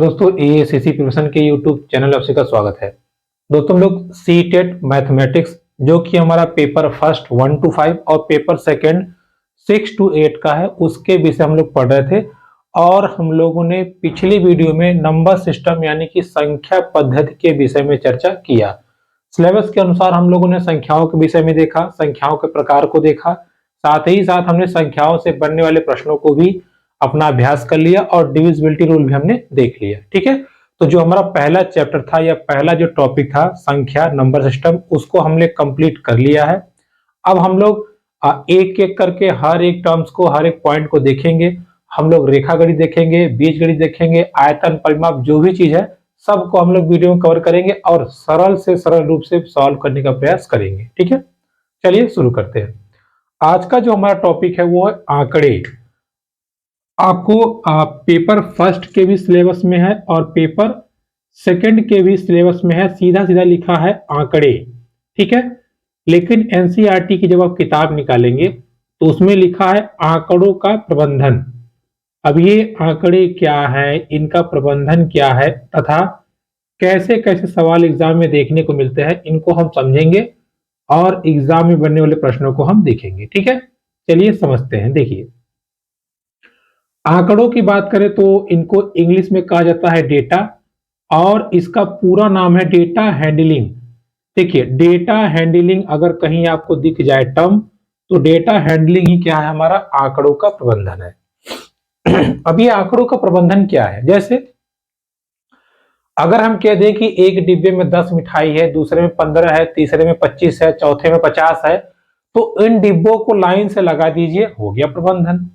दोस्तों एएससीसी प्रिपरेशन के YouTube channel आपसे का स्वागत है। दोस्तों हम लोग सीटेट मैथमेटिक्स जो कि हमारा पेपर फर्स्ट 1 to 5 और पेपर सेकंड 6 to 8 का है, उसके विषय हम लोग पढ़ रहे थे। और हम लोगों ने पिछली वीडियो में नंबर सिस्टम यानी कि संख्या पद्धति के विषय में चर्चा किया। सिलेबस के अनुसार हम लोगों ने संख्याओं के विषय में देखा, संख्याओं के प्रकार को देखा, साथ ही साथ हमने संख्याओं से बनने वाले प्रश्नों को भी अपना अभ्यास कर लिया और डिविजिबिलिटी रूल भी हमने देख लिया। ठीक है, तो जो हमारा पहला चैप्टर था या पहला जो टॉपिक था संख्या नंबर सिस्टम, उसको हमने कंप्लीट कर लिया है। अब हम लोग एक एक करके हर एक टर्म्स को, हर एक पॉइंट को देखेंगे। हम लोग रेखा गणित देखेंगे, बीज गणित देखेंगे, आयतन परिमाप जो भी चीज है सबको हम लोग वीडियो में कवर करेंगे और सरल से सरल रूप से सॉल्व करने का प्रयास करेंगे। ठीक है, चलिए शुरू करते हैं। आज का जो हमारा टॉपिक है वो है आंकड़े। आपको पेपर फर्स्ट के भी सिलेबस में है और पेपर सेकंड के भी सिलेबस में है, सीधा सीधा लिखा है आंकड़े। ठीक है, लेकिन एनसीईआरटी की जब आप किताब निकालेंगे तो उसमें लिखा है आंकड़ों का प्रबंधन। अब ये आंकड़े क्या है, इनका प्रबंधन क्या है तथा कैसे कैसे सवाल एग्जाम में देखने को मिलते हैं, इनको हम समझेंगे और एग्जाम में बनने वाले प्रश्नों को हम देखेंगे। ठीक है, चलिए समझते हैं। देखिए, आंकड़ों की बात करें तो इनको इंग्लिश में कहा जाता है डेटा और इसका पूरा नाम है डेटा हैंडलिंग। देखिए, डेटा हैंडलिंग अगर कहीं आपको दिख जाए टर्म तो डेटा हैंडलिंग ही क्या है, हमारा आंकड़ों का प्रबंधन है। अब ये आंकड़ों का प्रबंधन क्या है, जैसे अगर हम कह दें कि एक डिब्बे में 10 मिठाई है, दूसरे में 15 है, तीसरे में 25 है, चौथे में 50 है, तो इन डिब्बों को लाइन से लगा दीजिए, हो गया प्रबंधन।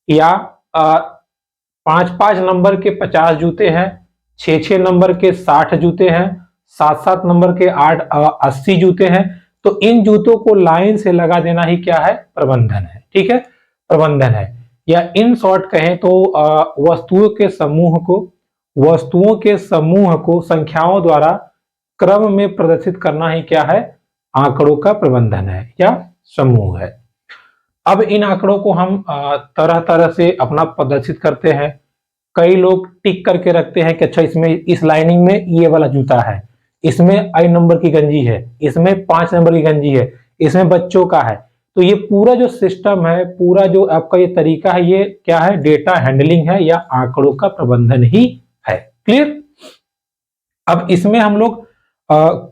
या 5-5 नंबर के 50 जूते हैं, 6-6 नंबर के 60 जूते हैं, 7-7 नंबर के 80 जूते हैं, तो इन जूतों को लाइन से लगा देना ही क्या है, प्रबंधन है। ठीक है, प्रबंधन है। या इन शॉर्ट कहें तो वस्तुओं के समूह को संख्याओं द्वारा क्रम में प्रदर्शित करना ही क्या है, आंकड़ों का प्रबंधन है या समूह है। अब इन आंकड़ों को हम तरह तरह से अपना प्रदर्शित करते हैं। कई लोग टिक करके रखते हैं कि अच्छा इसमें इस लाइनिंग में ये वाला जूता है, इसमें आई नंबर की गंजी है, इसमें 5 नंबर की गंजी है, इसमें बच्चों का है। तो ये पूरा जो सिस्टम है, पूरा जो आपका ये तरीका है, ये क्या है, डेटा हैंडलिंग है या आंकड़ों का प्रबंधन ही है। क्लियर। अब इसमें हम लोग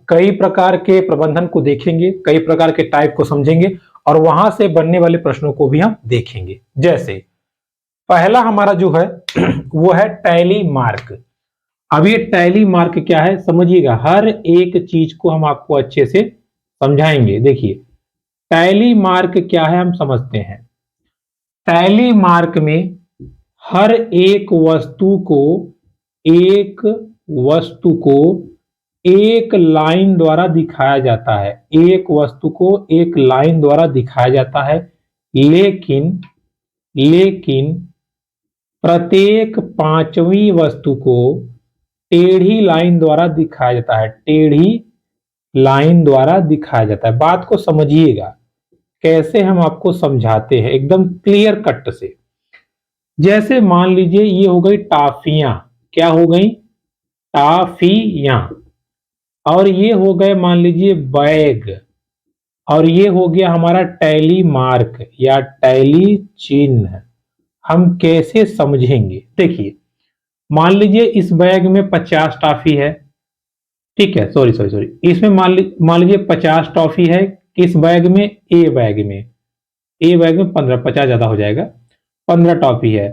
कई प्रकार के प्रबंधन को देखेंगे, कई प्रकार के टाइप को समझेंगे और वहां से बनने वाले प्रश्नों को भी हम देखेंगे। जैसे पहला हमारा जो है वो है टैली मार्क। अब ये टैली मार्क क्या है समझिएगा, हर एक चीज को हम आपको अच्छे से समझाएंगे। देखिए, टैली मार्क क्या है हम समझते हैं। टैली मार्क में हर एक वस्तु को एक लाइन द्वारा दिखाया जाता है, एक वस्तु को एक लाइन द्वारा दिखाया जाता है, लेकिन प्रत्येक 5वीं वस्तु को टेढ़ी लाइन द्वारा दिखाया जाता है, टेढ़ी लाइन द्वारा दिखाया जाता है। बात को समझिएगा, कैसे हम आपको समझाते हैं एकदम क्लियर कट से। जैसे मान लीजिए ये हो गई टॉफियां, क्या हो गई, टॉफियां। और ये हो गए मान लीजिए बैग, और ये हो गया हमारा टैली मार्क या टैली चिन्ह। हम कैसे समझेंगे, देखिए मान लीजिए इस बैग में 50 टॉफी है। ठीक है, सॉरी इसमें मान लीजिए 50 टॉफी है। किस बैग में, ए बैग में 15, 50 ज्यादा हो जाएगा, 15 टॉफी है।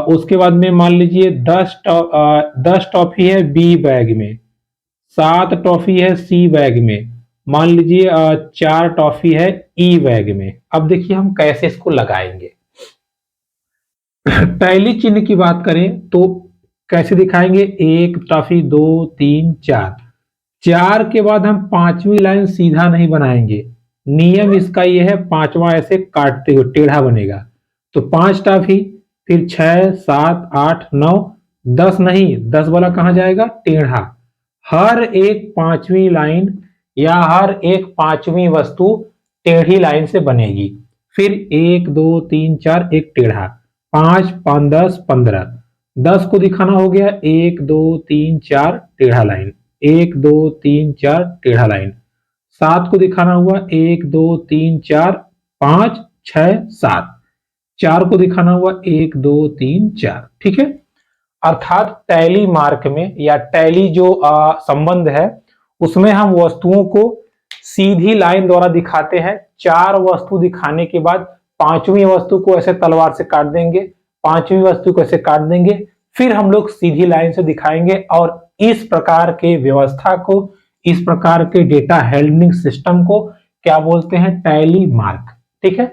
उसके बाद में मान लीजिए 10 टॉफी है बी बैग में, 7 टॉफी है सी बैग में, मान लीजिए 4 टॉफी है ई बैग में। अब देखिए हम कैसे इसको लगाएंगे। टैली चिन्ह की बात करें तो कैसे दिखाएंगे, 1 टॉफी, 2, 3, 4। 4 के बाद हम 5वीं लाइन सीधा नहीं बनाएंगे, नियम इसका यह है 5वां ऐसे काटते हुए टेढ़ा बनेगा। तो 5 टॉफी, फिर 6, 7, 8, 9, 10 नहीं, 10 वाला कहां जाएगा, टेढ़ा। हर एक 5वीं लाइन या हर एक 5वीं वस्तु टेढ़ी लाइन से बनेगी। फिर 1, 2, 3, 4 एक टेढ़ा, 5, 5, 10, 15, 10 को दिखाना हो गया 1 2 3 4 टेढ़ा लाइन, 1 2 3 4 टेढ़ा लाइन। 7 को दिखाना हुआ 1 2 3 4 5 6 7। 4 को दिखाना हुआ 1 2 3 4। ठीक है, अर्थात टैली मार्क में या टैली जो संबंध है उसमें हम वस्तुओं को सीधी लाइन द्वारा दिखाते हैं। 4 वस्तु दिखाने के बाद 5वीं वस्तु को ऐसे तलवार से काट देंगे, 5वीं वस्तु को ऐसे काट देंगे, फिर हम लोग सीधी लाइन से दिखाएंगे। और इस प्रकार के व्यवस्था को, इस प्रकार के डेटा हैंडलिंग सिस्टम को क्या बोलते हैं? Tally mark. ठीक है,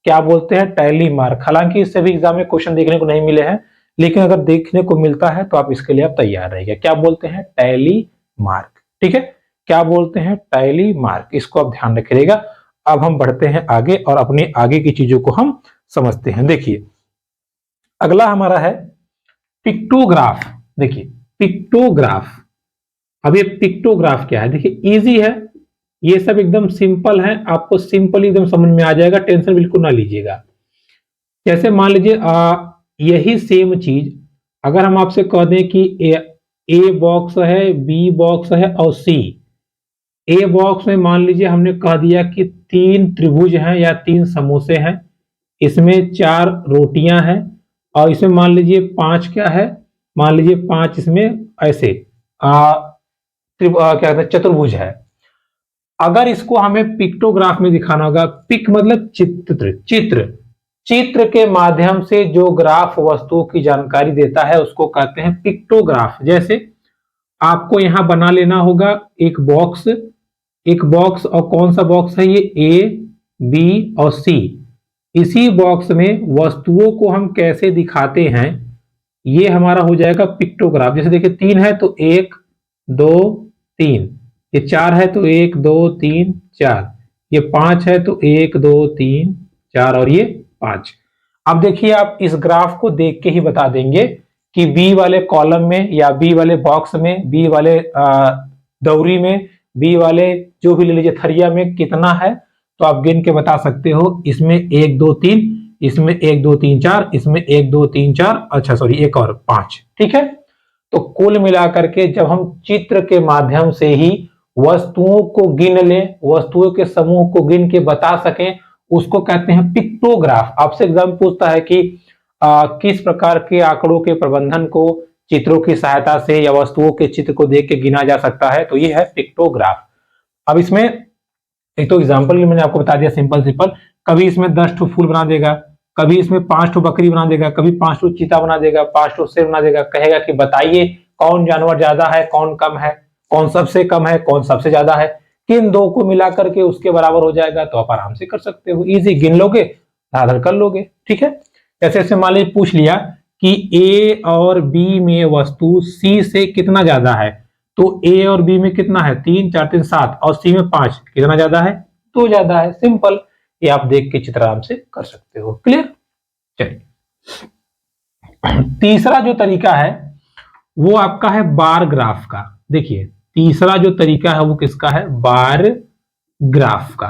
क्या बोलते हैं? Tally mark. हालांकि इससे भी एग्जाम में क्वेश्चन देखने को नहीं मिले हैं, लेकिन अगर देखने को मिलता है तो आप इसके लिए आप तैयार रहिए। क्या बोलते हैं? Tally mark. ठीक है, क्या बोलते हैं? Tally mark. इसको आप ध्यान रखिएगा। अब हम बढ़ते हैं आगे और अपने आगे की चीजों को हम समझते हैं। देखिए, अगला हमारा है पिक्टोग्राफ। देखिए, पिक्टोग्राफ। अब ये पिक्टोग्राफ क्या है? देखिए, इजी है, ये सब एकदम सिंपल है, आपको सिंपल एकदम समझ में आ जाएगा, टेंशन बिल्कुल ना लीजिएगा। जैसे मान लीजिए यही सेम चीज अगर हम आपसे कह दें कि ए बॉक्स है, बी बॉक्स है और सी। ए बॉक्स में मान लीजिए हमने कह दिया कि 3 त्रिभुज हैं या 3 समोसे हैं, इसमें 4 रोटियां हैं और इसमें मान लीजिए 5 क्या है? मान लीजिए 5 इसमें ऐसे क्या कहते हैं, चतुर्भुज है। अगर इसको हमें पिक्टोग्राफ में दिखाना होगा, पिक मतलब चित्र, चित्र के माध्यम से जो ग्राफ वस्तुओं की जानकारी देता है उसको कहते हैं पिक्टोग्राफ। जैसे आपको यहां बना लेना होगा एक बॉक्स और कौन सा बॉक्स है ये? ए, बी और सी। इसी बॉक्स में वस्तुओं को हम कैसे दिखाते हैं, ये हमारा हो जाएगा पिक्टोग्राफ। जैसे देखिए 3 है तो 1 2 3, ये 4 है तो 1 2 3 4, ये 5 है तो 1 2 3 4 और ये 5। अब देखिए, आप इस ग्राफ को देख के ही बता देंगे कि बी वाले कॉलम में या बी वाले बॉक्स में, बी वाले दौरी में, बी वाले जो भी ले लीजिए थरिया में कितना है, तो आप गिन के बता सकते हो। इसमें 1 2 3, इसमें 1 2 3 4, इसमें 1 2 3 4, अच्छा सॉरी एक और 5। ठीक है, तो कुल मिलाकर के जब हम चित्र के माध्यम से ही वस्तुओं को गिन लें, वस्तुओं के समूह को गिन के बता सकें, उसको कहते हैं पिक्टोग्राफ। आपसे एग्जाम पूछता है कि किस प्रकार के आंकड़ों के प्रबंधन को चित्रों की सहायता से या वस्तुओं के चित्र को देख के गिना जा सकता है, तो ये है पिक्टोग्राफ। अब इसमें एक तो एग्जांपल मैंने आपको बता दिया सिंपल, कभी इसमें 10 ठो फूल बना देगा, कभी इसमें 5 ठो बकरी बना देगा, कभी 5 ठो चीता बना देगा, 5 ठो शेर बना देगा। कहेगा कि बताइए कौन जानवर ज्यादा है, कौन कम है, कौन सबसे कम है, कौन सबसे ज्यादा है, किन दो को मिलाकर के उसके बराबर हो जाएगा। तो आप आराम से कर सकते हो, इजी, गिन लोगे, आधार कर लोगे। ठीक है, जैसे मान लीजिए पूछ लिया कि ए और बी में वस्तु सी से कितना ज्यादा है, तो ए और बी में कितना है? 3 4 3 7 और सी में 5, कितना ज्यादा है? 2 ज्यादा है। सिंपल, ये आप देख के चित्र आराम से कर सकते हो। क्लियर? चलिए, तीसरा जो तरीका है वो आपका है बार ग्राफ का। देखिए, तीसरा जो तरीका है वो किसका है? बार ग्राफ का।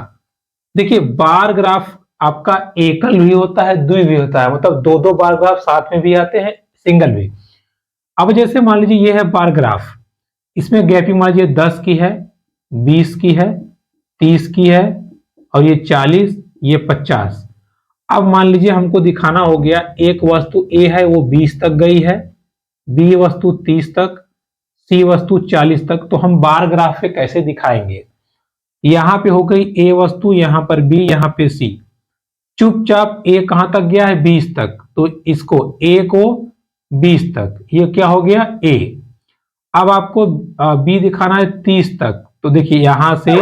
देखिए, बार ग्राफ आपका एकल भी होता है, द्वि भी होता है, मतलब 2-2 बार ग्राफ साथ में भी आते हैं, सिंगल भी। अब जैसे मान लीजिए ये है बार ग्राफ, इसमें गैपिंग मान लीजिए 10 की है, 20 की है, 30 की है और ये 40, ये 50। अब मान लीजिए हमको दिखाना हो गया एक वस्तु ए है वो 20 तक गई है, बी वस्तु 30 तक, सी वस्तु 40 तक। तो हम बार ग्राफ पे कैसे दिखाएंगे? यहां पे हो गई ए वस्तु, यहां पर बी, यहां पे सी। चुपचाप ए कहां तक गया है? 20 तक, तो इसको ए को 20 तक, ये क्या हो गया? ए। अब आपको बी दिखाना है 30 तक, तो देखिए यहां से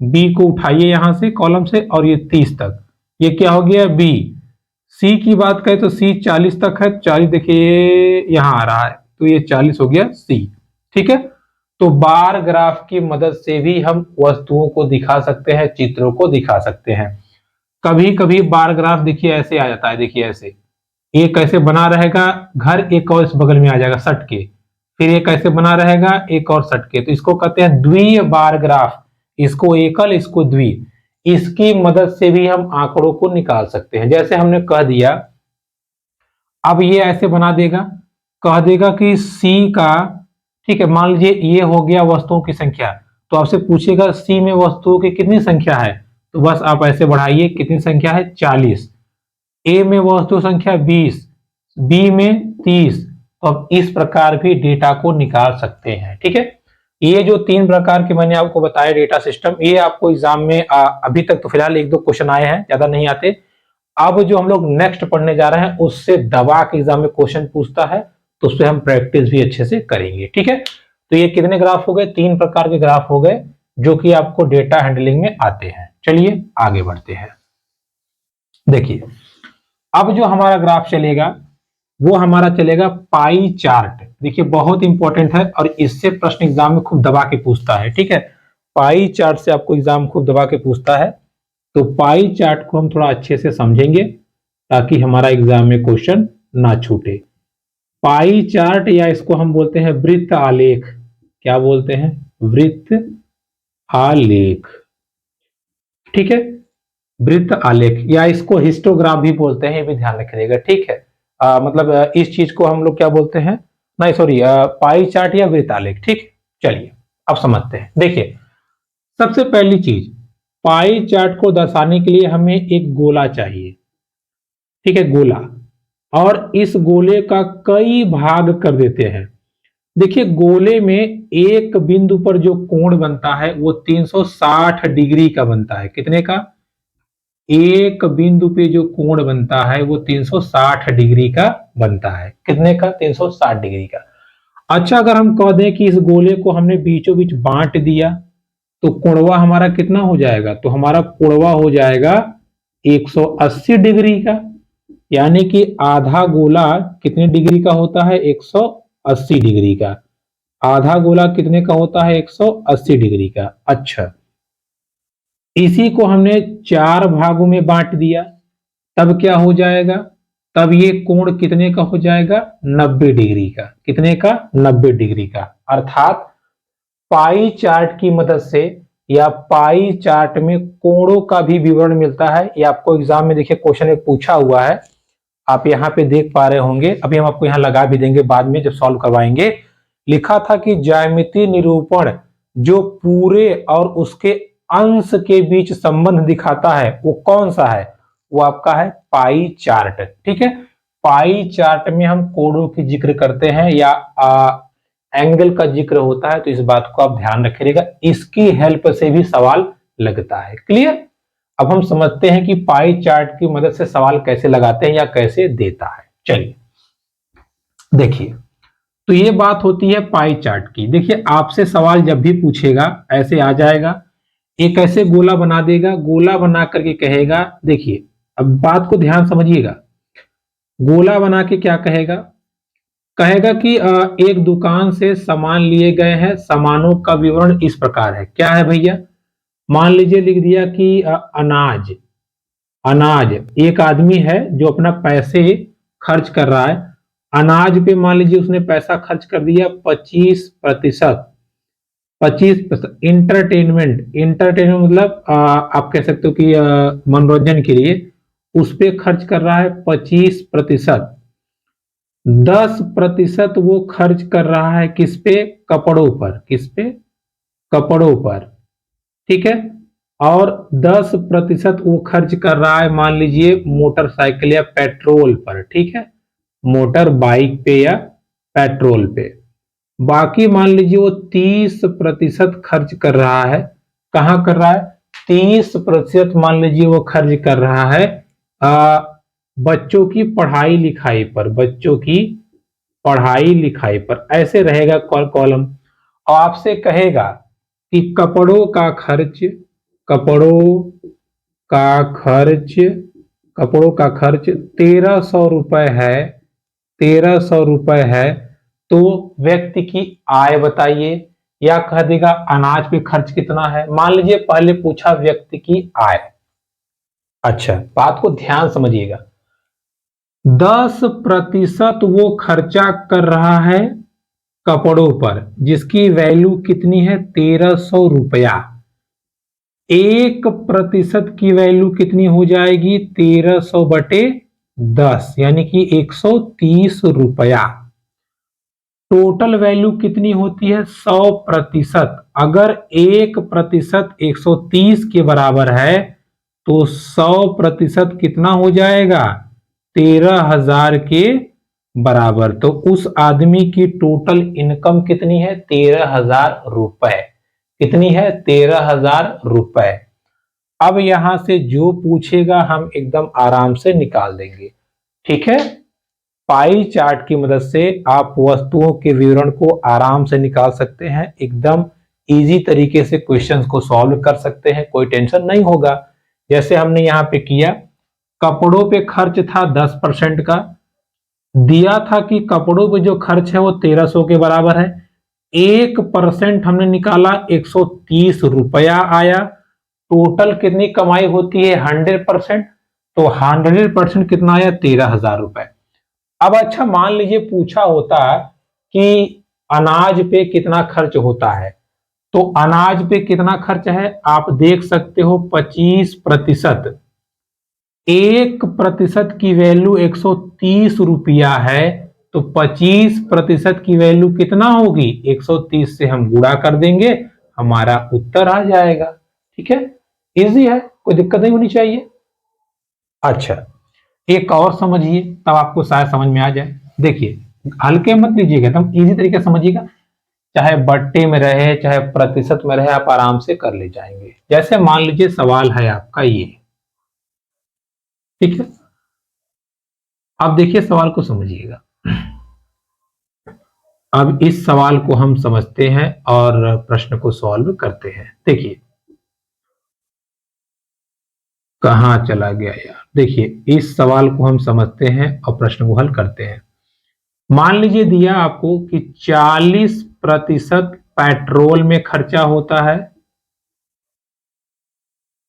बी को उठाइए यहां से कॉलम से और ये 30 तक, ये क्या हो गया? बी। सी की बात करें तो सी 40 तक है, 40 देखिए यहां आ रहा है, तो ये 40 हो गया सी। ठीक है, तो बार ग्राफ की मदद से भी हम वस्तुओं को दिखा सकते हैं, चित्रों को दिखा सकते हैं। कभी कभी बार ग्राफ देखिए ऐसे आ जाता है, देखिए ऐसे, एक ऐसे बना रहेगा घर, एक और इस बगल में आ जाएगा सट के, फिर एक ऐसे बना रहेगा, एक और सट के, तो इसको कहते हैं द्वि बार ग्राफ। इसको एकल, इसको द्वि। इसकी मदद से भी हम आंकड़ों को निकाल सकते हैं। जैसे हमने कह दिया, अब ये ऐसे बना देगा, कह देगा कि सी का, ठीक है, मान लीजिए ये हो गया वस्तुओं की संख्या, तो आपसे पूछेगा सी में वस्तुओं की कितनी संख्या है, तो बस आप ऐसे बढ़ाइए, कितनी संख्या है 40, ए में वस्तु संख्या 20, बी में 30, तो आप इस प्रकार भी डेटा को निकाल सकते हैं। ठीक है, ये जो 3 प्रकार के मैंने आपको बताया डेटा सिस्टम, ये आपको एग्जाम में अभी तक तो फिलहाल 1-2 क्वेश्चन आए हैं, ज्यादा नहीं आते। अब जो हम लोग नेक्स्ट पढ़ने जा रहे हैं उससे दबा के एग्जाम में क्वेश्चन पूछता है, तो उस पर हम प्रैक्टिस भी अच्छे से करेंगे। ठीक है, तो ये कितने ग्राफ हो गए, 3 प्रकार के ग्राफ हो गए जो कि आपको डेटा हैंडलिंग में आते हैं। चलिए आगे बढ़ते हैं। देखिए अब जो हमारा ग्राफ चलेगा वो हमारा चलेगा पाई चार्ट। देखिए बहुत इंपॉर्टेंट है और इससे प्रश्न एग्जाम में खूब दबा के पूछता है। ठीक है, पाई चार्ट से आपको एग्जाम खूब दबा के पूछता है, तो पाई चार्ट को हम थोड़ा अच्छे से समझेंगे ताकि हमारा एग्जाम में क्वेश्चन ना छूटे। पाई चार्ट या इसको हम बोलते हैं वृत्त आलेख। क्या बोलते हैं, वृत्त आलेख। ठीक है, वृत्त आलेख या इसको हिस्टोग्राफ भी बोलते हैं, ये भी ध्यान रखिएगा। ठीक है, मतलब इस चीज को हम लोग क्या बोलते हैं, नहीं सॉरी, पाई चार्ट या वृत्त आलेख। ठीक, चलिए अब समझते हैं। देखिए सबसे पहली चीज, पाई चार्ट को दर्शाने के लिए हमें एक गोला चाहिए। ठीक है, गोला, और इस गोले का कई भाग कर देते हैं। देखिए गोले में एक बिंदु पर जो कोण बनता है वो 360 डिग्री का बनता है। कितने का, एक बिंदु पे जो कोण बनता है वो 360 डिग्री का बनता है। कितने का, 360 डिग्री का। अच्छा अगर हम कह दें कि इस गोले को हमने बीचों बीच बांट दिया तो कोणवा हमारा कितना हो जाएगा, तो हमारा कोणवा हो जाएगा 180 डिग्री का। यानी कि आधा गोला कितने डिग्री का होता है, 180 डिग्री का। आधा गोला कितने का होता है, 180 डिग्री का। अच्छा इसी को हमने 4 भागों में बांट दिया, तब क्या हो जाएगा, तब ये कोण कितने का हो जाएगा, 90 डिग्री का। कितने का, 90 डिग्री का। अर्थात पाई चार्ट की मदद से या पाई चार्ट में कोणों का भी विवरण मिलता है। ये आपको एग्जाम में देखिए क्वेश्चन एक पूछा हुआ है, आप यहाँ पे देख पा रहे होंगे, अभी हम आपको यहाँ लगा भी देंगे बाद में जब सॉल्व करवाएंगे। लिखा था कि ज्यामितीय निरूपण जो पूरे और उसके अंश के बीच संबंध दिखाता है वो कौन सा है, वो आपका है पाई चार्ट। ठीक है, पाई चार्ट में हम कोणों की जिक्र करते हैं या एंगल का जिक्र होता है, तो इस बात को आप ध्यान रखिएगा, इसकी हेल्प से भी सवाल लगता है। क्लियर, अब हम समझते हैं कि पाई चार्ट की मदद से सवाल कैसे लगाते हैं या कैसे देता है। चलिए देखिए, तो ये बात होती है पाई चार्ट की। देखिए आपसे सवाल जब भी पूछेगा ऐसे आ जाएगा, एक ऐसे गोला बना देगा, गोला बना करके कहेगा, देखिए अब बात को ध्यान समझिएगा, गोला बना के क्या कहेगा, कहेगा कि एक दुकान से सामान लिए गए हैं, सामानों का विवरण इस प्रकार है। क्या है भैया, मान लीजिए लिख दिया कि अनाज। अनाज, एक आदमी है जो अपना पैसे खर्च कर रहा है, अनाज पे मान लीजिए उसने पैसा खर्च कर दिया 25%। 25%। इंटरटेनमेंट, इंटरटेनमेंट मतलब आप कह सकते हो कि मनोरंजन के लिए उस पे खर्च कर रहा है 25%। 10% वो खर्च कर रहा है किस पे, कपड़ों पर। किस पे, कपड़ों पर। ठीक है, और 10% वो खर्च कर रहा है मान लीजिए मोटरसाइकिल या पेट्रोल पर। ठीक है, मोटर बाइक पे या पेट्रोल पे। बाकी मान लीजिए वो 30% खर्च कर रहा है, कहां कर रहा है, 30% मान लीजिए वो खर्च कर रहा है बच्चों की पढ़ाई लिखाई पर। बच्चों की पढ़ाई लिखाई पर, ऐसे रहेगा कॉलम। और आपसे कहेगा कि कपड़ों का खर्च, कपड़ों का खर्च, कपड़ों का खर्च 1300 रुपए है, 1300 रुपए है, तो व्यक्ति की आय बताइए, या कह देगा अनाज पे खर्च कितना है। मान लीजिए पहले पूछा व्यक्ति की आय। अच्छा बात को ध्यान समझिएगा, 10% वो खर्चा कर रहा है कपड़ों पर जिसकी वैल्यू कितनी है, 1300 रुपया। 1% की वैल्यू कितनी हो जाएगी, 1300 बटे 10 यानी कि 130 रुपया। टोटल वैल्यू कितनी होती है 100%। अगर 1% 130 के बराबर है तो 100% कितना हो जाएगा 13,000 के बराबर। तो उस आदमी की टोटल इनकम कितनी है 13,000 रुपए। कितनी है 13,000 रुपए। अब यहां से जो पूछेगा हम एकदम आराम से निकाल देंगे। ठीक है, पाई चार्ट की मदद से आप वस्तुओं के विवरण को आराम से निकाल सकते हैं। एकदम इजी तरीके से क्वेश्चंस को सॉल्व कर सकते हैं, कोई टेंशन नहीं होगा। जैसे हमने यहाँ पे किया, कपड़ों पे खर्च था 10% का, दिया था कि कपड़ों पे जो खर्च है वो 1300 के बराबर है। 1% हमने निकाला 130 रुपया आया। टोटल कितनी कमाई होती है 100%, तो 100% कितना आया 13,000 रुपए। अब अच्छा मान लीजिए पूछा होता कि अनाज पे कितना खर्च होता है, तो अनाज पे कितना खर्च है आप देख सकते हो 25%। 1% की वैल्यू 130 रुपया है, तो 25% की वैल्यू कितना होगी 130 से हम गुणा कर देंगे, हमारा उत्तर आ जाएगा। ठीक है, इजी है, कोई दिक्कत नहीं होनी चाहिए। अच्छा, एक और समझिए तब आपको शायद समझ में आ जाए। देखिए, हल्के मत लीजिएगा, एकदम इजी तरीके से समझिएगा। चाहे बट्टे में रहे चाहे प्रतिशत में रहे, आप आराम से कर ले जाएंगे। जैसे मान लीजिए सवाल है आपका ये, ठीक है। अब देखिए सवाल को समझिएगा। अब इस सवाल को हम समझते हैं और प्रश्न को सॉल्व करते हैं। देखिए कहां चला गया यार। देखिए इस सवाल को हम समझते हैं और प्रश्न को हल करते हैं। मान लीजिए दिया आपको कि 40% पेट्रोल में खर्चा होता है,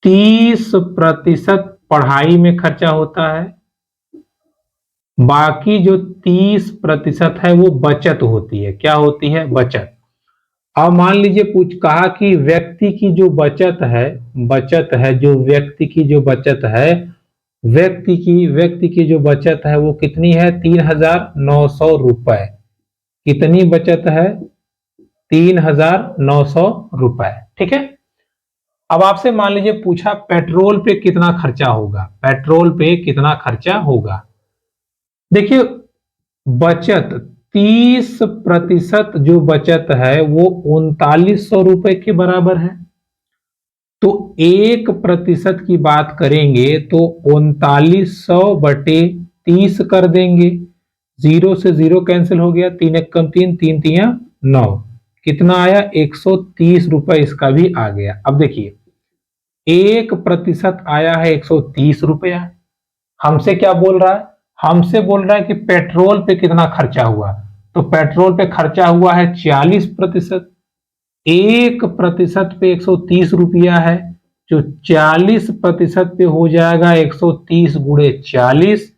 30% पढ़ाई में खर्चा होता है, बाकी जो 30% है वो बचत होती है। क्या होती है बचत। अब मान लीजिए पूछ कहा कि व्यक्ति की जो बचत है, जो व्यक्ति की जो बचत है, व्यक्ति की जो बचत है वो कितनी है 3,900 रुपए। कितनी बचत है 3,900 रुपए। ठीक है, अब आपसे मान लीजिए पूछा पेट्रोल पे कितना खर्चा होगा, पेट्रोल पे कितना खर्चा होगा। देखिए बचत 30% जो बचत है वो 3,900 रुपए के बराबर है। तो 1% की बात करेंगे तो 3,900 बटे 30 कर देंगे। जीरो से जीरो कैंसिल हो गया, 3 एक कम 3, 3 तिया 9। कितना आया 130 रुपए, इसका भी आ गया। अब देखिए 1% आया है 130 रुपया। हमसे क्या बोल रहा है, हमसे बोल रहा है कि पेट्रोल पे कितना खर्चा हुआ। तो पेट्रोल पे खर्चा हुआ है 40%। 1% पे 130 रुपया है, जो 40% पे हो जाएगा 130 गुणे 40।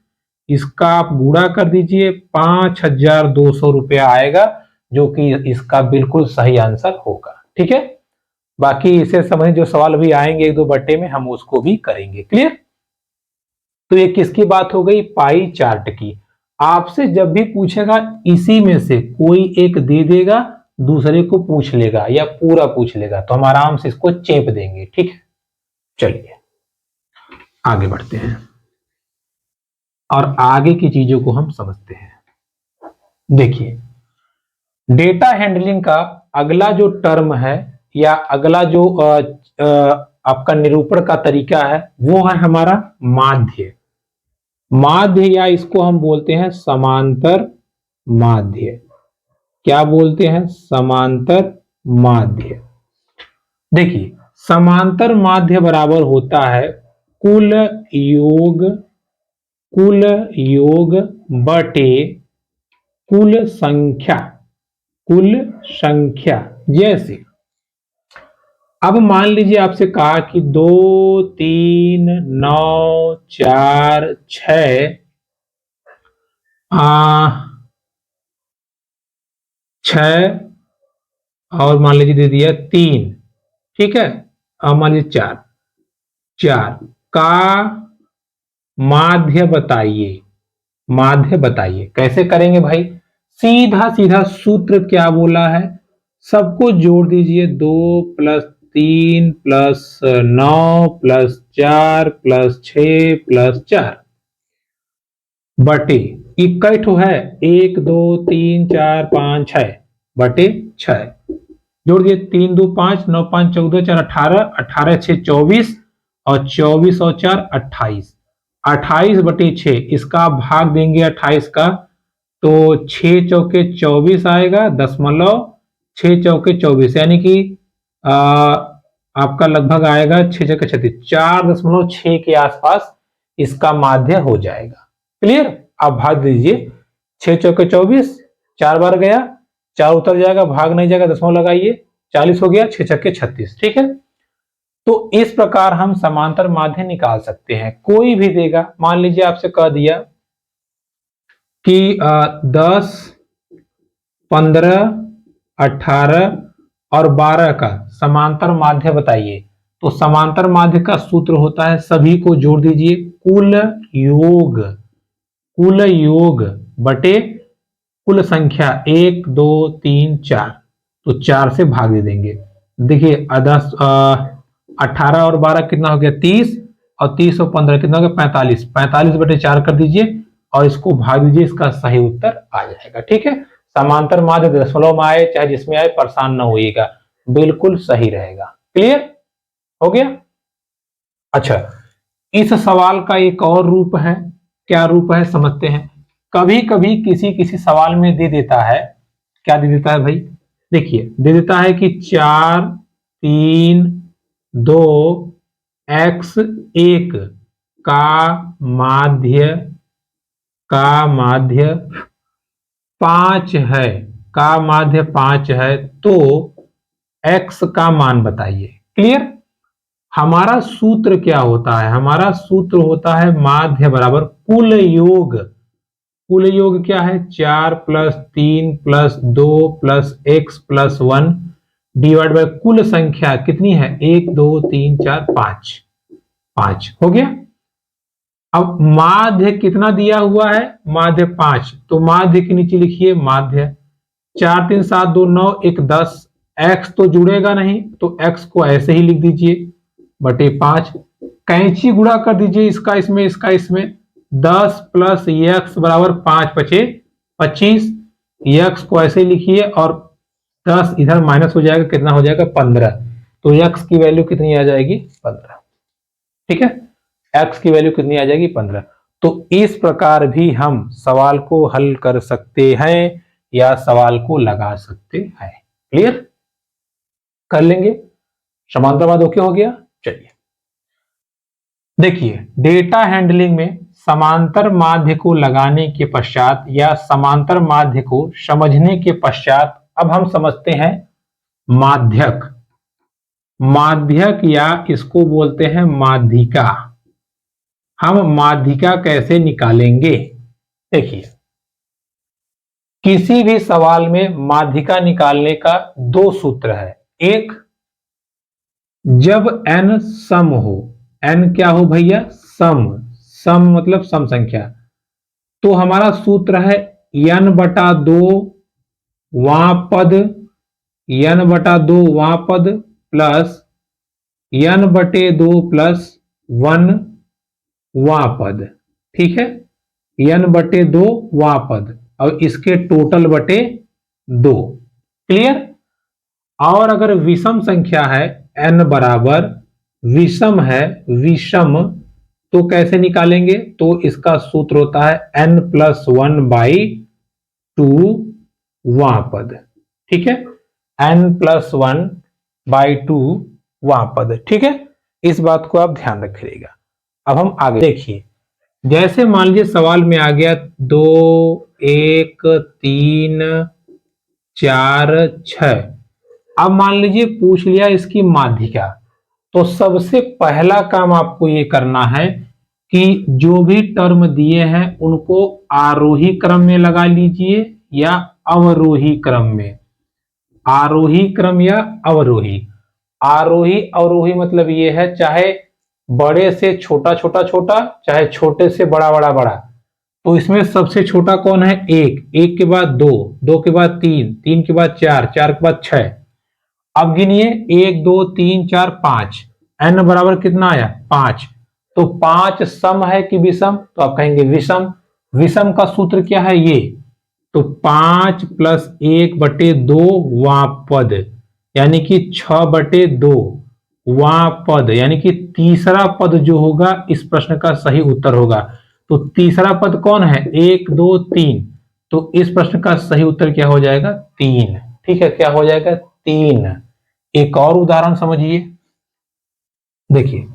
इसका आप गुणा कर दीजिए, 5,200 रुपया आएगा, जो कि इसका बिल्कुल सही आंसर होगा। ठीक है, बाकी इसे समझ जो सवाल भी आएंगे एक दो बट्टे में हम उसको भी करेंगे। क्लियर। तो ये किसकी बात हो गई पाई चार्ट की। आपसे जब भी पूछेगा इसी में से कोई एक दे देगा, दूसरे को पूछ लेगा या पूरा पूछ लेगा, तो हम आराम से इसको चेप देंगे। ठीक है, चलिए आगे बढ़ते हैं और आगे की चीजों को हम समझते हैं। देखिए डेटा हैंडलिंग का अगला जो टर्म है या अगला जो आपका निरूपण का तरीका है वो है हमारा माध्य। माध्य या इसको हम बोलते हैं समांतर माध्य। क्या बोलते हैं समांतर माध्य। देखिए समांतर माध्य बराबर होता है कुल योग बटे कुल संख्या। जैसे अब मान लीजिए आपसे कहा कि 2, 3, 9, 4, 6, 6 और मान लीजिए दे दिया 3। ठीक है, अब मान लीजिए 4 का माध्य बताइए। माध्य बताइए कैसे करेंगे भाई, सीधा सीधा सूत्र क्या बोला है, सबको जोड़ दीजिए। 2 + 3 + 9 + 4 + 6 + 4 बटे इक्कठो है 1 2 3 4 5 6 बटे 6 जोड़ दिए। 3 2 5 9 5 14 4 18 18 6 24 और 24 और 4 28 28 बटे 6 इसका भाग देंगे 28 का तो 6 चौके 24 आएगा 6 चौके 24 यानी कि आपका लगभग आएगा 6 चौके 36 4.6 के आसपास इसका माध्य हो जाएगा। क्लियर। आप भाग दीजिए 6 चौके 24 4 बार गया 4 उतर जाएगा भाग नहीं जाएगा दशमलव लगाइए 40 हो गया 6 छक्के 36। ठीक है। तो इस प्रकार हम समांतर माध्य निकाल सकते हैं। कोई भी देगा, मान लीजिए आपसे कह दिया कि 10 15 18 और 12 का समांतर माध्य बताइए। तो समांतर माध्य का सूत्र होता है, सभी को जोड़ दीजिए, कुल योग बटे कुल संख्या 1 2 3 4 तो 4 से भाग दे देंगे। देखिए 18 और 12 कितना हो गया 30 और 30 और 15 कितना हो गया 45 45 बटे 4 कर दीजिए और इसको भाग दीजिए, इसका सही उत्तर आ जाएगा। ठीक है। समांतर माध्य दशमलव में आए चाहे जिसमें आए परेशान न होइएगा, बिल्कुल सही रहेगा। क्लियर हो गया। अच्छा, इस सवाल का एक और रूप है। क्या रूप है समझते हैं। कभी कभी किसी सवाल में दे देता है, क्या दे देता है भाई, देखिए दे देता है कि 4 3 2 x 1 का माध्य 5 है, का माध्य 5 है तो x का मान बताइए। क्लियर। हमारा सूत्र क्या होता है, हमारा सूत्र होता है माध्य बराबर कुल योग। कुल योग क्या है 4 + 3 + 2 + x + 1 डिवाइड बाय कुल संख्या कितनी है 1 2 3 4 5 हो गया। अब माध्य कितना दिया हुआ है, माध्य 5, तो माध्य के नीचे लिखिए माध्य 4 3 7 2 9 1 10 x तो जुड़ेगा नहीं तो x को ऐसे ही लिख दीजिए बटे 5। कैंची गुणा कर दीजिए इसका इसमें 10 + x बराबर 5 बचे 25 x को ऐसे लिखिए और 10 इधर माइनस हो जाएगा, कितना हो जाएगा 15 तो x की वैल्यू कितनी आ जाएगी 15। ठीक है, x की वैल्यू कितनी आ जाएगी 15। तो इस प्रकार भी हम सवाल को हल कर सकते हैं या सवाल को लगा सकते हैं। क्लियर कर लेंगे। समांतरवाद ओके हो गया। चलिए देखिए, डेटा हैंडलिंग में समांतर माध्य को लगाने के पश्चात या समांतर माध्य को समझने के पश्चात अब हम समझते हैं माध्यक। माध्यक या इसको बोलते हैं माध्यिका। हम माध्यिका कैसे निकालेंगे, देखिए किसी भी सवाल में माध्यिका निकालने का दो सूत्र है। एक, जब n सम हो, n क्या हो भैया सम मतलब सम संख्या, तो हमारा सूत्र है n/2 वां पद प्लस n/2 प्लस 1 वां पद। ठीक है, n/2 वां पद और इसके टोटल बटे 2। क्लियर। और अगर विषम संख्या है n बराबर विषम है विषम तो कैसे निकालेंगे, तो इसका सूत्र होता है n+1/2 वां पद। ठीक है, n+1/2 वां पद। ठीक है, इस बात को आप ध्यान रखिएगा। अब हम आगे देखिए, जैसे मान लीजिए सवाल में आ गया 2 1 3 4 6। अब मान लीजिए पूछ लिया इसकी माध्यिका, तो सबसे पहला काम आपको ये करना है कि जो भी टर्म दिए हैं उनको आरोही क्रम में लगा लीजिए या अवरोही क्रम में। आरोही क्रम या अवरोही। आरोही अवरोही मतलब ये है चाहे बड़े से छोटा छोटा छोटा, चाहे छोटे से बड़ा बड़ा बड़ा, तो इसमें सबसे छोटा कौन है? एक, एक के बाद दो, दो के बाद तीन, तीन के बाद चार, चार के बाद छह। अब गिनिए, एक दो तीन चार पांच, n बराबर कितना आया? पांच। तो पांच सम है कि विषम? तो आप कहेंगे विषम। विषम का सूत्र क्या है? ये। तो पांच प्लस एक बटे दो वां पद, यानी कि 6/2 वां पद, यानी कि तीसरा पद जो होगा इस प्रश्न का सही उत्तर होगा। तो तीसरा पद कौन है? एक दो तीन। तो इस प्रश्न का सही उत्तर क्या हो जाएगा? तीन। ठीक है, क्या हो जाएगा? तीन। एक और उदाहरण समझिए। देखिए,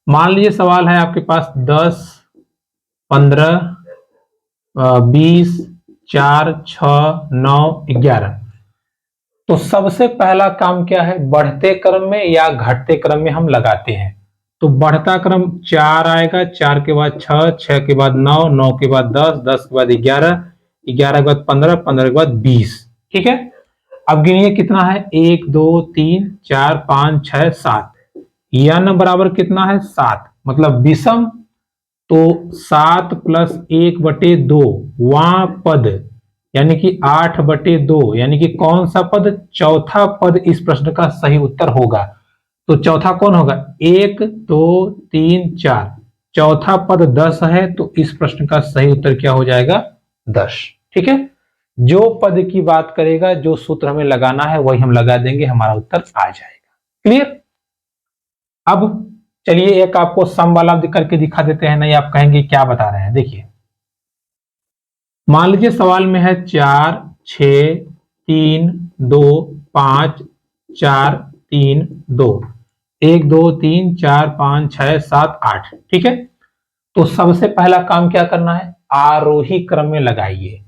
मान लीजिए सवाल है आपके पास 10, 15, 20, 4, 6, 9, 11। तो सबसे पहला काम क्या है? बढ़ते क्रम में या घटते क्रम में हम लगाते हैं। तो बढ़ता क्रम 4 आएगा, 4 के बाद 6, 6 के बाद 9, 9 के बाद 10, 10 के बाद 11, 11 के बाद 15, 15 के बाद 20। ठीक है, अब गिनिए कितना है? 1 2 3 4 5 6 7। n बराबर कितना है? 7, मतलब विषम। तो 7 प्लस 1/2 वां पद, यानी कि 8/2, यानी कि कौन सा पद? चौथा पद इस प्रश्न का सही उत्तर होगा। तो चौथा कौन होगा? 1 2 3 4। चौथा पद 10 है, तो इस प्रश्न का सही उत्तर क्या हो जाएगा? 10। ठीक है, जो पद की बात करेगा, जो सूत्र हमें लगाना है वही हम लगा देंगे, हमारा उत्तर आ जाएगा। क्लियर? अब चलिए एक आपको सम वाला करके दिखा देते हैं। नहीं, आप कहेंगे क्या बता रहे हैं। देखिए, मान लीजिए सवाल में है 4 6 3 2 5 4 3 2, 1 2 3 4 5 6 7 8। ठीक है, तो सबसे पहला काम क्या करना है? आरोही क्रम में लगाइए।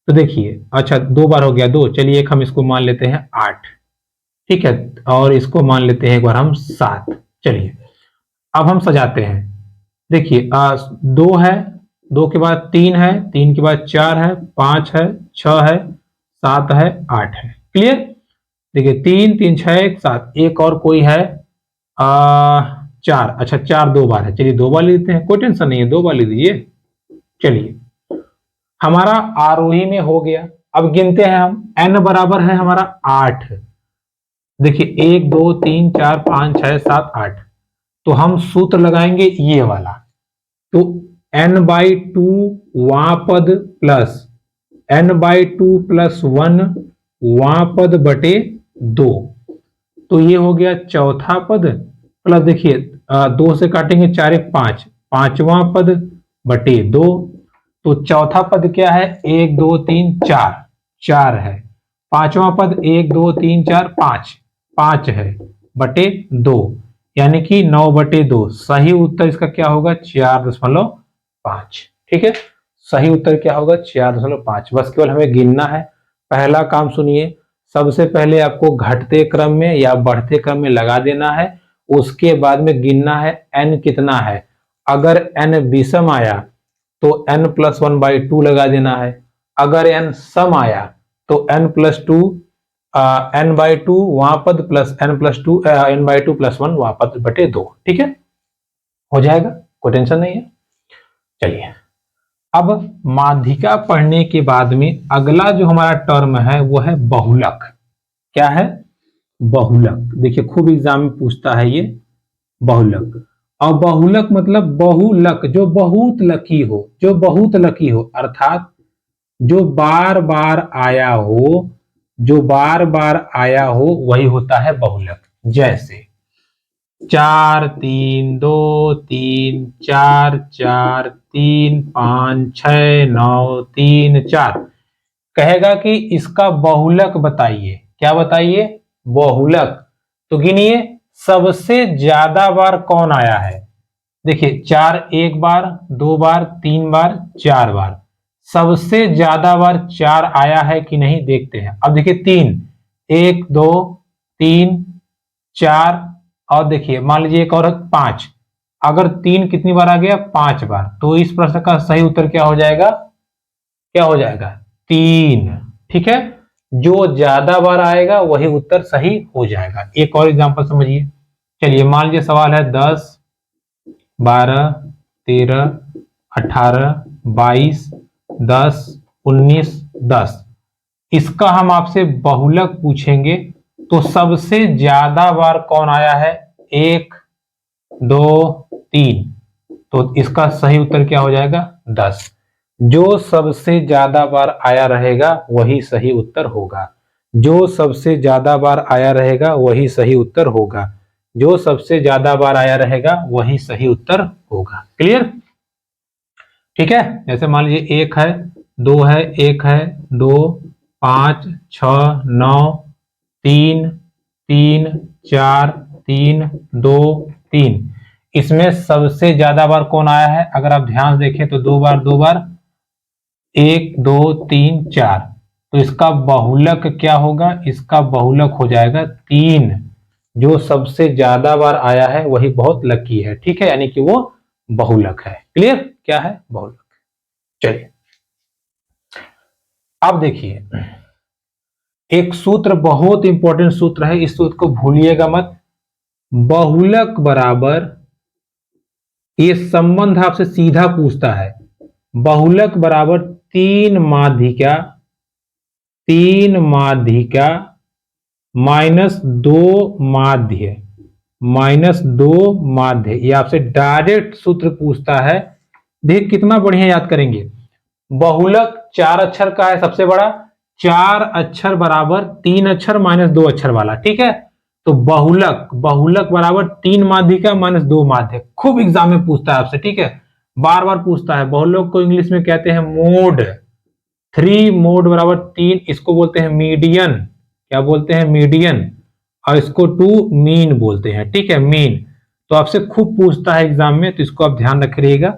तो देखिए, अच्छा दो बार हो गया, दो। चलिए एक हम इसको मान लेते हैं 8। ठीक है, और इसको मान लेते हैं एक बार हम 7। चलिए अब हम सजाते हैं। देखिए, दो है, दो के बाद तीन है, तीन के बाद चार है, पांच है, छह है, सात है, आठ है। क्लियर? देखिए, तीन तीन छह एक सात, एक और कोई है चार। अच्छा, चार दो बार है, चलिए दो बार ले लेते हैं, कोई टेंशन नहीं है, दो बार ले लीजिए। चलिए, हमारा आरोही में हो गया। अब गिनते हैं हम, n बराबर है हमारा 8। देखिए, 1 2 3 4 5 6 7 8। तो हम सूत्र लगाएंगे ये वाला। तो n/2 वां पद प्लस n/2 प्लस 1 वां पद बटे 2। तो ये हो गया चौथा पद, प्लस देखिए 2 से काटेंगे, 4 1 5, पांचवा पद बटे 2। तो चौथा पद क्या है? 1 2 3 4, 4 है। पांचवा पद 1 2 3 4 5, 5 है, बटे 2, यानी कि 9/2। सही उत्तर इसका क्या होगा? 4.5। ठीक है, सही उत्तर क्या होगा? 4.5। बस केवल हमें गिनना है। पहला काम सुनिए, सबसे पहले आपको घटते क्रम में या बढ़ते क्रम में लगा देना है। उसके बाद में गिनना है n कितना है। अगर n विषम आया तो n+1/2 लगा देना है। अगर n सम आया तो n+2 n/2 वहां पद प्लस n+2 n/2 + 1 वहां पद बटे 2। ठीक है, हो जाएगा, कोई टेंशन नहीं है। चलिए, अब माध्यिका पढ़ने के बाद में अगला जो हमारा टर्म है वो है बहुलक। क्या है? बहुलक। देखिए, खूब एग्जाम में पूछता है ये बहुलक। और बहुलक मतलब बहुलक, जो बहुत लकी हो, जो बहुत लकी हो, अर्थात जो बार बार आया हो, जो बार बार आया हो वही होता है बहुलक। जैसे 4 3 2 3 4 4 3 5 6 9 3 4। कहेगा कि इसका बहुलक बताइए। क्या बताइए? बहुलक। तो गिनिए, सबसे ज्यादा बार कौन आया है? देखिए, 4 एक बार, 2 बार, 3 बार, 4 बार। सबसे ज्यादा बार 4 आया है कि नहीं देखते हैं। अब देखिए 3, 1 2 3 4, और देखिए मान लीजिए एक और 5। अगर 3 कितनी बार आ गया? 5 बार। तो इस प्रश्न का सही उत्तर क्या हो जाएगा? क्या हो जाएगा? 3। ठीक है, जो ज्यादा बार आएगा वही उत्तर सही हो जाएगा। एक और एग्जांपल समझिए। चलिए, मान लीजिए सवाल है 10 12 13 18 22, 10, 19, 10। इसका हम आपसे बहुलक पूछेंगे तो सबसे ज्यादा बार कौन आया है? 1, 2, 3। तो इसका सही उत्तर क्या हो जाएगा? 10। जो सबसे ज्यादा बार आया रहेगा वही सही उत्तर होगा। जो सबसे ज्यादा बार आया रहेगा वही सही उत्तर होगा। जो सबसे ज्यादा बार आया रहेगा वही सही उत्तर होगा। क्लियर? ठीक है। जैसे मान लीजिए 1 है, 2 है, 1 है, 2, 5, 6, 9, 3, 3, 4, 3, 2, 3। इसमें सबसे ज्यादा बार कौन आया है? अगर आप ध्यान देखें तो 2 बार, 2 बार, 1, 2, 3, 4। तो इसका बहुलक क्या होगा? इसका बहुलक हो जाएगा 3। जो सबसे ज्यादा बार आया है वही बहुत लकी है। ठीक है, यानी कि वो बहुलक है। क्लियर? क्या है? बहुलक। चलिए अब देखिए, एक सूत्र बहुत इंपॉर्टेंट सूत्र है, इस सूत्र को भूलिएगा मत। बहुलक बराबर, ये संबंध आपसे सीधा पूछता है, बहुलक बराबर 3 माध्यिका, 3 माध्यिका माइनस 2 माध्य, माइनस 2 माध्य। ये आपसे डायरेक्ट सूत्र पूछता है। देखिए कितना बढ़िया याद करेंगे। बहुलक 4 अक्षर का है सबसे बड़ा, 4 अक्षर बराबर 3 अक्षर माइनस 2 अक्षर वाला। ठीक है, तो बहुलक, बहुलक बराबर 3 माध्यिका माइनस 2 माध्य। खूब एग्जाम में पूछता है आपसे। ठीक है, बार बार पूछता है। बहुलक को इंग्लिश में कहते हैं मोड। 3 मोड बराबर 3, इसको बोलते हैं मीडियन। क्या बोलते हैं? मीडियन। और इसको 2 मीन बोलते हैं। ठीक है, मीन। तो आपसे खूब पूछता है एग्जाम में, तो इसको आप ध्यान रखिएगा।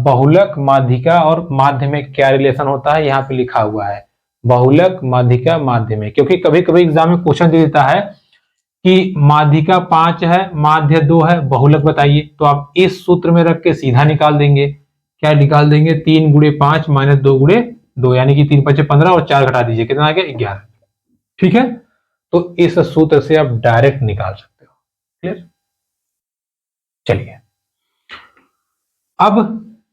बहुलक, माध्यिका और माध्य में क्या रिलेशन होता है यहाँ पे लिखा हुआ है। बहुलक, माध्यिका, माध्य में। क्योंकि कभी कभी एग्जाम में क्वेश्चन दे देता है कि माध्यिका 5 है, माध्य 2 है, बहुलक बताइए। तो आप इस सूत्र में रख के सीधा निकाल देंगे। क्या निकाल देंगे? 3 गुणे 5 माइनस 2 गुणे 2, यानी कि 3 5 15 और 4 घटा दीजिए, कितना आ गया? 11। ठीक है, तो इस सूत्र से आप डायरेक्ट निकाल सकते हो। क्लियर? चलिए अब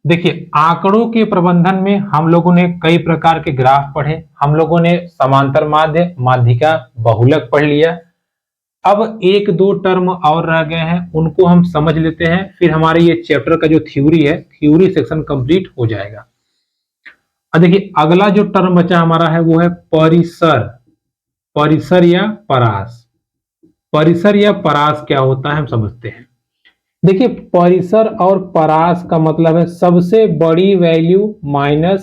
देखिए, आंकड़ों के प्रबंधन में हम लोगों ने कई प्रकार के ग्राफ पढ़े। हम लोगों ने समांतर माध्य, माध्यिका, बहुलक पढ़ लिया। अब 1-2 टर्म और रह गए हैं, उनको हम समझ लेते हैं, फिर हमारे ये चैप्टर का जो थ्योरी है, थ्योरी सेक्शन कंप्लीट हो जाएगा। अब देखिए, अगला जो टर्म बचा हमारा है वो है परिसर। परिसर या परास। परिसर या परास क्या होता है हम समझते हैं। देखिए, परिसर और परास का मतलब है सबसे बड़ी वैल्यू माइनस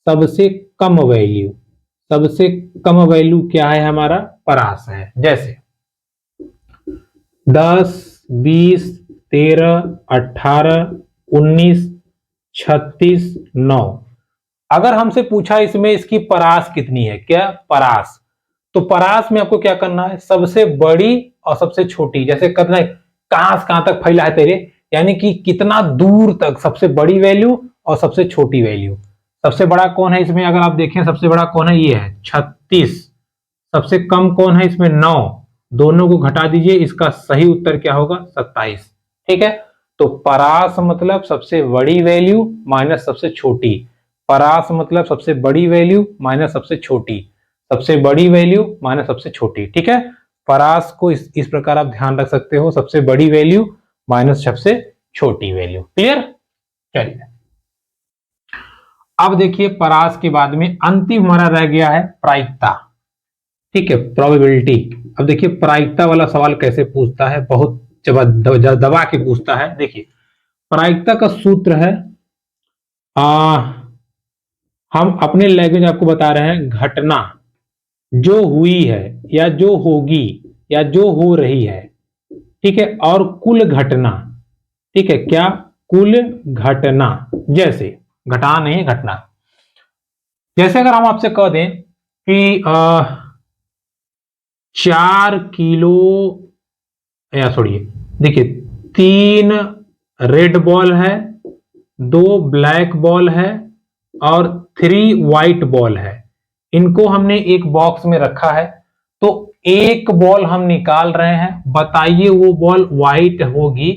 सबसे कम वैल्यू। सबसे कम वैल्यू क्या है? हमारा परास है। जैसे 10, 20, 13, 18, 19, 36, 9। अगर हमसे पूछा इसमें इसकी परास कितनी है, क्या परास, तो परास में आपको क्या करना है? सबसे बड़ी और सबसे छोटी। जैसे करना है, कहां से कहां तक फैला है तेरे, यानी कि कितना दूर तक, सबसे बड़ी वैल्यू और सबसे छोटी वैल्यू। सबसे बड़ा कौन है इसमें? अगर आप देखें सबसे बड़ा कौन है? ये है 36। सबसे कम कौन है इसमें? 9। दोनों को घटा दीजिए, इसका सही उत्तर क्या होगा? 27। ठीक है, तो परास मतलब सबसे बड़ी वैल्यू माइनस सबसे छोटी। परास मतलब सबसे बड़ी वैल्यू माइनस सबसे छोटी। सबसे बड़ी वैल्यू माइनस सबसे छोटी। ठीक है, परास को इस प्रकार आप ध्यान रख सकते हो, सबसे बड़ी वैल्यू माइनस सबसे छोटी वैल्यू। क्लियर? चलिए अब देखिए, परास के बाद में अंतिम हमारा रह गया है प्रायिकता। ठीक है, प्रोबेबिलिटी। अब देखिए, प्रायिकता वाला सवाल कैसे पूछता है, बहुत दबा के पूछता है। देखिए, प्रायिकता का सूत्र है, हम अपने लैंग्वेज आपको बता रहे हैं, घटना जो हुई है या जो होगी या जो हो रही है। ठीक है, और कुल घटना। ठीक है, क्या? कुल घटना। जैसे घटा नहीं, घटना। जैसे अगर हम आपसे कह दें कि 4 किलो, या छोड़िए, देखिए 3 रेड बॉल है, 2 ब्लैक बॉल है और 3 व्हाइट बॉल है। इनको हमने एक बॉक्स में रखा है, तो एक बॉल हम निकाल रहे हैं। बताइए वो बॉल व्हाइट होगी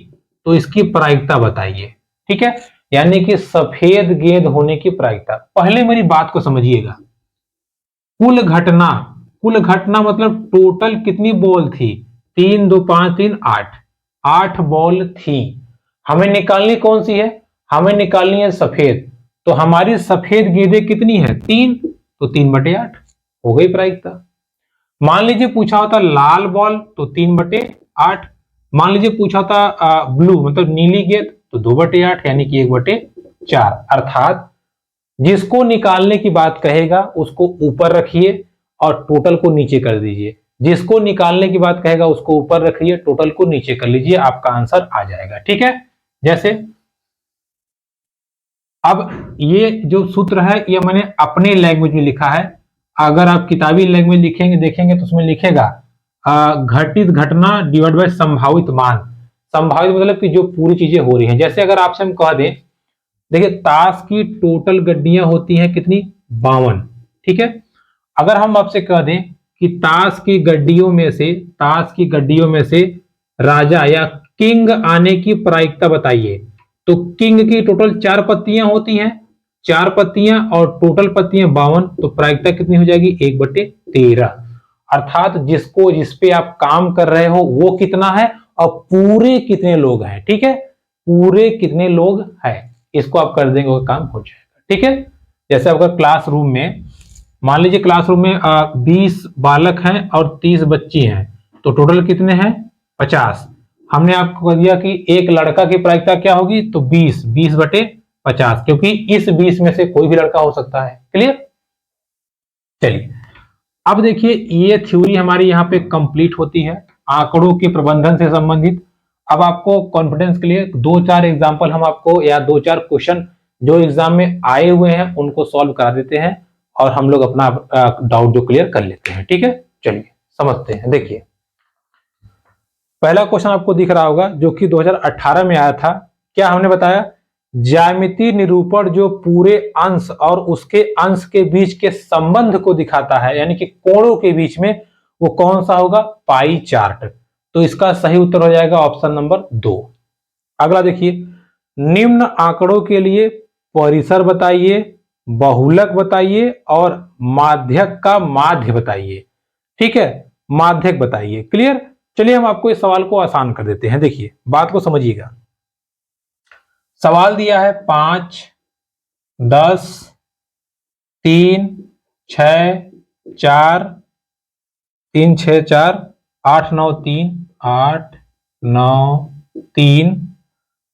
तो इसकी प्रायिकता बताइए। ठीक है, यानी कि सफेद गेंद होने की प्रायिकता। पहले मेरी बात को समझिएगा, कुल घटना मतलब टोटल कितनी बॉल थी, 3 2 5 3 8, 8 बॉल थी। हमें निकालनी कौन सी है, हमें निकालनी है सफेद। तो हमारी सफेद गेंदें कितनी है, 3, तो 3/8 हो गई प्रायिकता। मान लीजिए पूछा होता लाल बॉल तो 3/8, मान लीजिए पूछा होता ब्लू मतलब नीली गेंद तो 2/8 यानी कि 1/4। अर्थात जिसको निकालने की बात कहेगा उसको ऊपर रखिए और टोटल को नीचे कर दीजिए, जिसको निकालने की बात कहेगा उसको ऊपर रखिए, टोटल को नीचे कर लीजिए, आपका आंसर आ जाएगा। ठीक है, जैसे अब ये जो सूत्र है ये मैंने अपने लैंग्वेज में लिखा है। अगर आप किताबी लैंग्वेज लिखेंगे देखेंगे तो उसमें लिखेगा घटित घटना डिवाइड बाय संभावित मान। संभावित मतलब कि जो पूरी चीजें हो रही हैं। जैसे अगर आपसे हम कह दें, देखिए ताश की टोटल गड्डियां होती हैं कितनी, 52। ठीक है, अगर हम आपसे कह दें कि ताश की गड्डियों में से राजा या किंग आने की प्रायिकता बताइए, तो किंग की टोटल 4 पत्तियां होती हैं, 4 पत्तियां और टोटल पत्तियां 52, तो प्रायिकता कितनी हो जाएगी, 1/13। अर्थात जिस पे आप काम कर रहे हो वो कितना है और पूरे कितने लोग हैं। ठीक है, पूरे कितने लोग हैं इसको आप कर देंगे वो काम हो जाएगा। ठीक है, जैसे आपका क्लासरूम में मान लीजिए क्लासरूम में 20 बालक हैं और 30 बच्ची हैं, तो टोटल कितने हैं, 50। हमने आपको कह दिया कि एक लड़का की प्रायिकता क्या होगी, तो 20/50, क्योंकि इस 20 में से कोई भी लड़का हो सकता है। क्लियर, चलिए अब देखिए ये थ्योरी हमारी यहाँ पे कंप्लीट होती है आंकड़ों के प्रबंधन से संबंधित। अब आपको कॉन्फिडेंस के लिए 2-4 एग्जाम्पल हम आपको या 2-4 क्वेश्चन जो एग्जाम में आए हुए हैं उनको सॉल्व करा देते हैं और हम लोग अपना डाउट जो क्लियर कर लेते हैं। ठीक है, चलिए समझते हैं। देखिए पहला क्वेश्चन आपको दिख रहा होगा जो कि 2018 में आया था। क्या हमने बताया, ज्यामितीय निरूपण जो पूरे अंश और उसके अंश के बीच के संबंध को दिखाता है, यानी कि कोणों के बीच में, वो कौन सा होगा, पाई चार्ट। तो इसका सही उत्तर हो जाएगा ऑप्शन नंबर 2। अगला देखिए, निम्न आंकड़ों के लिए परिसर बताइए, बहुलक बताइए और माध्यक का माध्य बताइए। ठीक है, माध्यक बताइए। क्लियर, चलिए हम आपको इस सवाल को आसान कर देते हैं। देखिए बात को समझिएगा, सवाल दिया है 5 10 3 6 4 3 6 4 8 9 3 8 9 3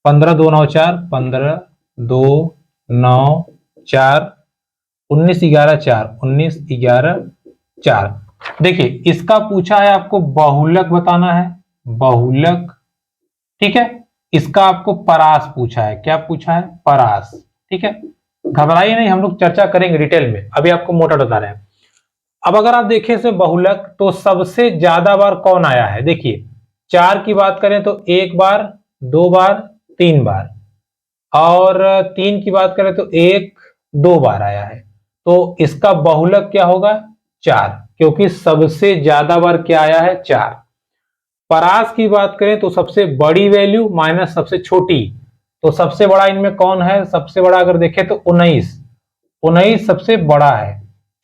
15 2 9 4 15 2 9 4 19 11 4 19 11 4। देखिए इसका पूछा है आपको बहुलक बताना है, बहुलक। ठीक है, इसका आपको परास पूछा है। क्या पूछा है, परास। ठीक है, घबराइए नहीं, हम लोग चर्चा करेंगे डिटेल में, अभी आपको मोटा बता रहे हैं। अब अगर आप देखें इसे बहुलक तो सबसे ज्यादा बार कौन आया है, देखिए 4 की बात करें तो 1 बार 2 बार 3 बार, और 3 की बात करें तो 1 2 बार आया है। तो इसका बहुलक क्या होगा, 4, क्योंकि सबसे ज्यादा बार क्या आया है, 4। परास की बात करें तो सबसे बड़ी वैल्यू माइनस सबसे छोटी, तो सबसे बड़ा इनमें कौन है, सबसे बड़ा अगर देखें तो 19, 19 सबसे बड़ा है।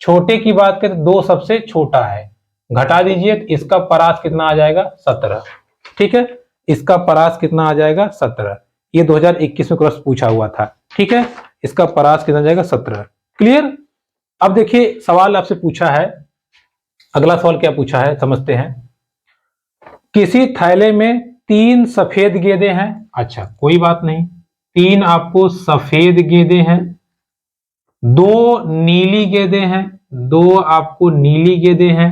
छोटे की बात करें तो 2 सबसे छोटा है, घटा दीजिए तो इसका परास कितना आ जाएगा, 17। ठीक है, इसका परास कितना आ जाएगा, 17। ये 2021 में क्रॉस पूछा हुआ था। ठीक है, इसका परास कितना जाएगा, 17। क्लियर, अब देखिए सवाल आपसे पूछा है, अगला सवाल क्या पूछा है समझते हैं। किसी थैले में 3 सफेद गेंदें हैं। अच्छा कोई बात नहीं, 3 आपको सफेद गेंदें हैं, 2 नीली गेंदें हैं, 2 आपको नीली गेंदें हैं,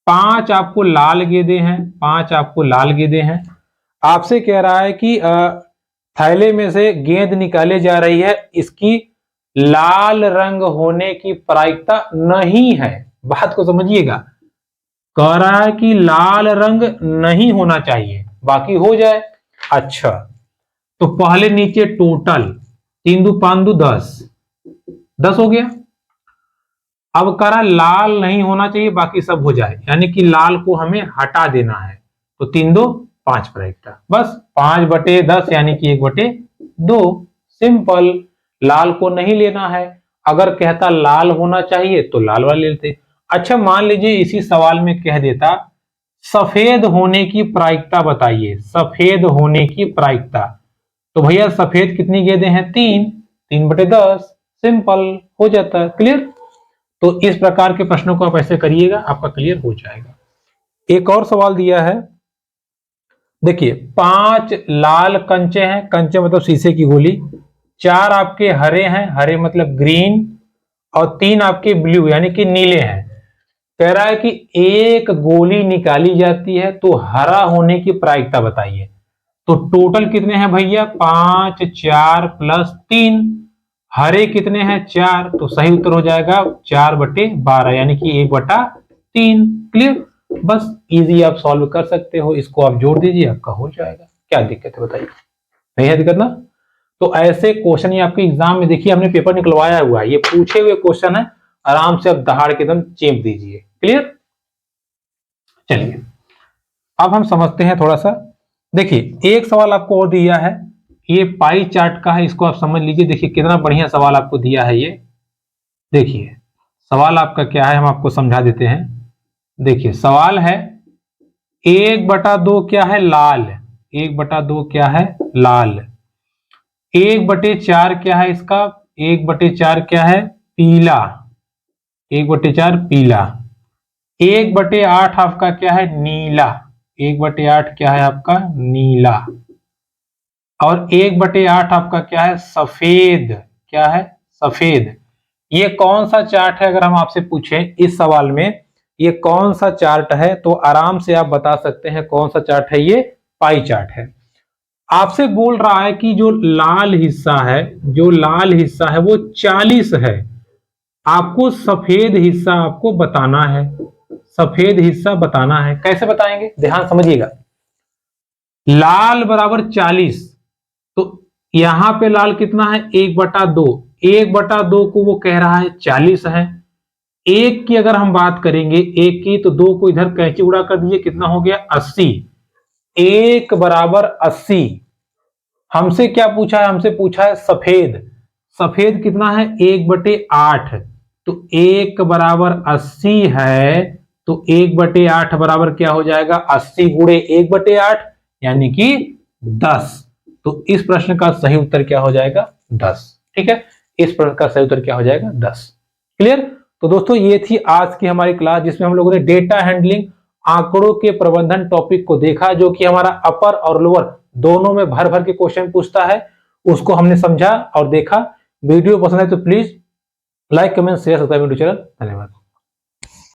5 आपको लाल गेंदें हैं, 5 आपको लाल गेंदें हैं। आपसे कह रहा है कि थैले में से गेंद निकाले जा रही है, इसकी लाल रंग होने की प्रायिकता नहीं है। बात को समझिएगा, कह रहा है कि लाल रंग नहीं होना चाहिए, बाकी हो जाए। अच्छा तो पहले नीचे टोटल 3 2 5 2 10 हो गया। अब कह रहा लाल नहीं होना चाहिए, बाकी सब हो जाए, यानी कि लाल को हमें हटा देना है। तो 3 2 5 प्रायिकता, बस 5/10 यानी कि 1/2। सिंपल, लाल को नहीं लेना है। अगर कहता लाल होना चाहिए तो लाल वाला लेते। अच्छा मान लीजिए इसी सवाल में कह देता सफेद होने की प्रायिकता बताइए, सफेद होने की प्रायिकता, तो भैया सफेद कितनी गेंदें हैं? 3, 3/10, सिंपल हो जाता है। क्लियर? तो इस प्रकार के प्रश्नों को आप ऐसे करिएगा, आपका क्लियर हो जाएगा। एक और सवाल दिया है, देखिए 5 लाल कंचे हैं, कंचे मतलब शीशे की गोली, 4 आपके हरे हैं, हरे मतलब ग्रीन, और 3 आपके ब्लू यानी कि नीले हैं। कह रहा है कि एक गोली निकाली जाती है तो हरा होने की प्रायिकता बताइए। तो टोटल कितने हैं भैया? 5, 4 प्लस 3, हरे कितने हैं? 4, तो सही उत्तर हो जाएगा 4/12 यानी कि 1/3। क्लियर? बस इजी आप सॉल्व कर सकते हो, इसको आप जोड़ दीजिए, आपका हो जाएगा। क्या दिक्कत है बताइए? नहीं है दिक्कत ना? तो ऐसे क्वेश्चन ये आपके एग्जाम में देखिए हमने पेपर निकलवाया हुआ है, ये पूछे हुए क्वेश्चन है, आराम से आप दहाड़ के एकदम चेप दीजिए। क्लियर? चलिए अब हम समझते हैं थोड़ा सा। देखिए एक सवाल आपको और दिया है, ये पाई चार्ट का है, इसको आप समझ लीजिए। देखिए कितना बढ़िया सवाल आपको दिया है ये। देखिए सवाल आपका क्या है, हम आपको समझा देते हैं। देखिए सवाल है 1/2 क्या है? लाल। 1/2 क्या है? लाल। 1/4 क्या है इसका? 1/4 क्या है? पीला। 1/4 पीला। 1/8 आपका क्या है? नीला। 1/8 क्या है आपका? नीला। और 1/8 आपका क्या है? सफेद। क्या है? सफेद। ये कौन सा चार्ट है? अगर हम आपसे पूछें इस सवाल में ये कौन सा चार्ट है, तो आराम से आप बता सकते हैं कौन सा चार्ट है। ये पाई चार्ट है। आपसे बोल रहा है कि जो लाल हिस्सा है, जो लाल हिस्सा है वो 40 है। आपको सफेद हिस्सा आपको बताना है, सफेद हिस्सा बताना है। कैसे बताएंगे? ध्यान समझिएगा। लाल बराबर 40, तो यहां पे लाल कितना है? 1/2। 1/2 को वो कह रहा है 40 है। एक की अगर हम बात करेंगे, एक की, तो 2 को इधर कैंची उड़ा कर दीजिए, कितना हो गया? 80। 1 बराबर 80। हमसे क्या पूछा है? हमसे पूछा है सफेद। सफेद कितना है? 1/8। तो 1 बराबर 80 है, तो 1/8 बराबर क्या हो जाएगा? 80 गुणे 1/8 यानी कि 10। तो इस प्रश्न का सही उत्तर क्या हो जाएगा? 10। ठीक है, इस प्रश्न का सही उत्तर क्या हो जाएगा? 10। क्लियर? तो दोस्तों ये थी आज की हमारी क्लास, जिसमें हम लोगों ने डेटा हैंडलिंग, आंकड़ों के प्रबंधन टॉपिक को देखा, जो कि हमारा अपर और लोअर दोनों में भर भर के क्वेश्चन पूछता है। उसको हमने समझा और देखा। वीडियो पसंद है तो please like, comment, share, subscribe to channel. धन्यवाद।